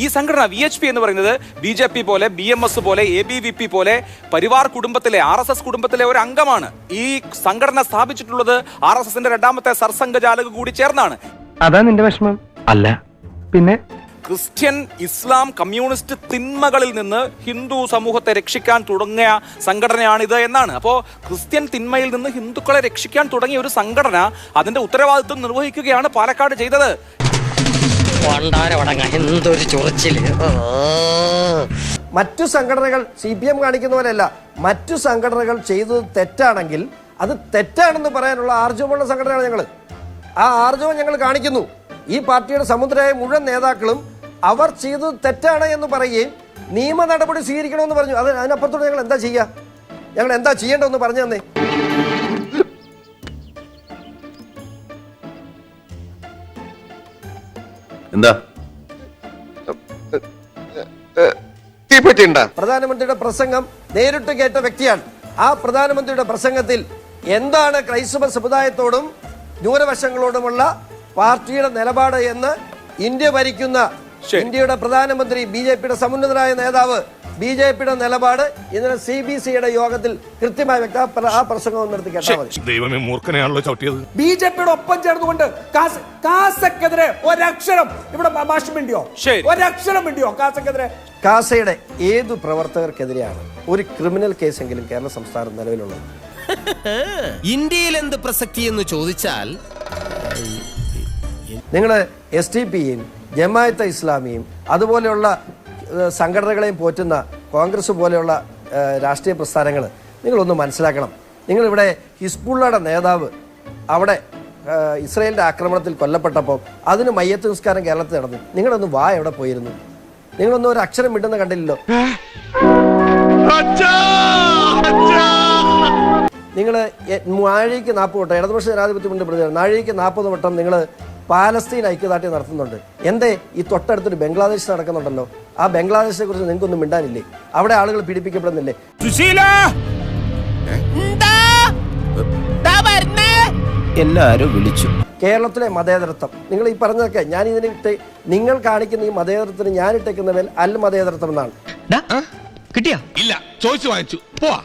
ഈ സംഘടന VHP എന്ന് പറയുന്നത് BJP പോലെ, BMS പോലെ, ABVP പോലെ പരിവാർ കുടുംബത്തിലെ, RSS കുടുംബത്തിലെ ഒരു അംഗമാണ്. ഈ സംഘടന സ്ഥാപിച്ചിട്ടുള്ളത് RSSന്റെ രണ്ടാമത്തെ സർസംഘചാലക കൂടി ചേർന്നാണ്. അതാ നിന്റെ വിഷമം? അല്ല പിന്നെ ക്രിസ്ത്യൻ, ഇസ്ലാം, കമ്മ്യൂണിസ്റ്റ് തിന്മകളിൽ നിന്ന് ഹിന്ദു സമൂഹത്തെ രക്ഷിക്കാൻ തുടങ്ങിയ സംഘടനയാണിത് എന്നാണ്. അപ്പോൾ ക്രിസ്ത്യൻ തിന്മയിൽ നിന്ന് ഹിന്ദുക്കളെ രക്ഷിക്കാൻ തുടങ്ങിയ ഒരു സംഘടന അതിന്റെ ഉത്തരവാദിത്വം നിർവഹിക്കുകയാണ് പാലക്കാട് ചെയ്തത്. മറ്റു സംഘടനകൾ CPM കാണിക്കുന്ന പോലെയല്ല, മറ്റു സംഘടനകൾ ചെയ്തത് തെറ്റാണെങ്കിൽ അത് തെറ്റാണെന്ന് പറയാനുള്ള ആർജവമുള്ള സംഘടനയാണ് ഞങ്ങൾ. ആ ആർജവം ഞങ്ങൾ കാണിക്കുന്നു. ഈ പാർട്ടിയുടെ സമുദ്രമായ മുഴുവൻ നേതാക്കളും അവർ ചെയ്തത് തെറ്റാണ് എന്ന് പറയുകയും നിയമ നടപടി സ്വീകരിക്കണമെന്ന് പറഞ്ഞു. അതിനപ്പുറത്തോട് ഞങ്ങൾ എന്താ ചെയ്യുക? ഞങ്ങൾ എന്താ ചെയ്യേണ്ടതെന്ന് പറഞ്ഞു തന്നെ. എന്താ പ്രധാനമന്ത്രിയുടെ പ്രസംഗം നേരിട്ട് കേട്ട വ്യക്തിയാണ്. ആ പ്രധാനമന്ത്രിയുടെ പ്രസംഗത്തിൽ എന്താണ് ക്രൈസ്തവ സമുദായത്തോടും ന്യൂനപക്ഷങ്ങളോടുമുള്ള പാർട്ടിയുടെ നിലപാട് എന്ന് ഇന്ത്യ ഭരിക്കുന്ന ഇന്ത്യയുടെ പ്രധാനമന്ത്രി, BJPയുടെ സമുന്നതനായ നേതാവ്, BJPയുടെ നിലപാട് ഇന്നലെ CBCയുടെ യോഗത്തിൽ കൃത്യമായി ആ പ്രസംഗം നിർത്തി കേട്ടാൽ മതി. ദൈവമേ, മൂർഖനെയാണല്ലോ ചവിട്ടിയത്. BJPയുടെ ഒപ്പം ചേർന്നുകൊണ്ട് കാസക്കെതിരെ ഒരക്ഷരം ഇവിടെ മിണ്ടിയോ? ഒരക്ഷരം മിണ്ടിയോ കാസക്കെതിരെ? കാസയുടെ ഏതു പ്രവർത്തകർക്കെതിരെയാണ് ഒരു ക്രിമിനൽ കേസെങ്കിലും കേരള സംസ്ഥാനം നിലവിലുള്ളത്? ഇന്ത്യയിൽ എന്ത് പ്രസക്തി എന്ന് ചോദിച്ചാൽ നിങ്ങൾ SDPയും ജമാഅത്തെ ഇസ്ലാമിയും അതുപോലെയുള്ള സംഘടനകളെയും പോറ്റുന്ന കോൺഗ്രസ് പോലെയുള്ള രാഷ്ട്രീയ പ്രസ്ഥാനങ്ങൾ നിങ്ങളൊന്ന് മനസ്സിലാക്കണം. നിങ്ങളിവിടെ ഹിസ്ബുള്ളയുടെ നേതാവ് അവിടെ ഇസ്രായേലിൻ്റെ ആക്രമണത്തിൽ കൊല്ലപ്പെട്ടപ്പോൾ അതിന് മയ്യത്ത് നിസ്കാരം കേരളത്തിൽ നടന്നു. നിങ്ങളൊന്ന് എവിടെ പോയിരുന്നു? നിങ്ങളൊന്നും ഒരു അക്ഷരം വിടുന്ന കണ്ടില്ലല്ലോ. നിങ്ങൾ നാഴിക്ക് 40 വട്ടം ഇടതുപക്ഷ ജനാധിപത്യ മുന്നണി പ്രതിനിധി നാഴിക്ക് 40 വട്ടം നിങ്ങൾ പാലസ്തീൻ ഐക്യദാർഢ്യം നടത്തുന്നുണ്ട്. എന്തേ ഈ തൊട്ടടുത്തൊരു ബംഗ്ലാദേശ് നടക്കുന്നുണ്ടല്ലോ, ആ ബംഗ്ലാദേശിനെ കുറിച്ച് നിങ്ങൾക്കൊന്നും മിണ്ടാനില്ലേ? അവിടെ ആളുകൾ പീഡിപ്പിക്കപ്പെടുന്നില്ലേ? എല്ലാരും വിളിച്ചു. കേരളത്തിലെ മതേതരത്വം നിങ്ങൾ ഈ പറഞ്ഞതൊക്കെ ഞാൻ ഇതിനിട്ട് നിങ്ങൾ കാണിക്കുന്ന ഈ മതേതരത്തിന് ഞാൻ ഇട്ടേക്കുന്ന മേൽ അൽ മതേതരത്വം എന്നാണ്. കിട്ടിയാ? ഇല്ല, ചോദിച്ചു വാങ്ങിച്ചു. പോവാ.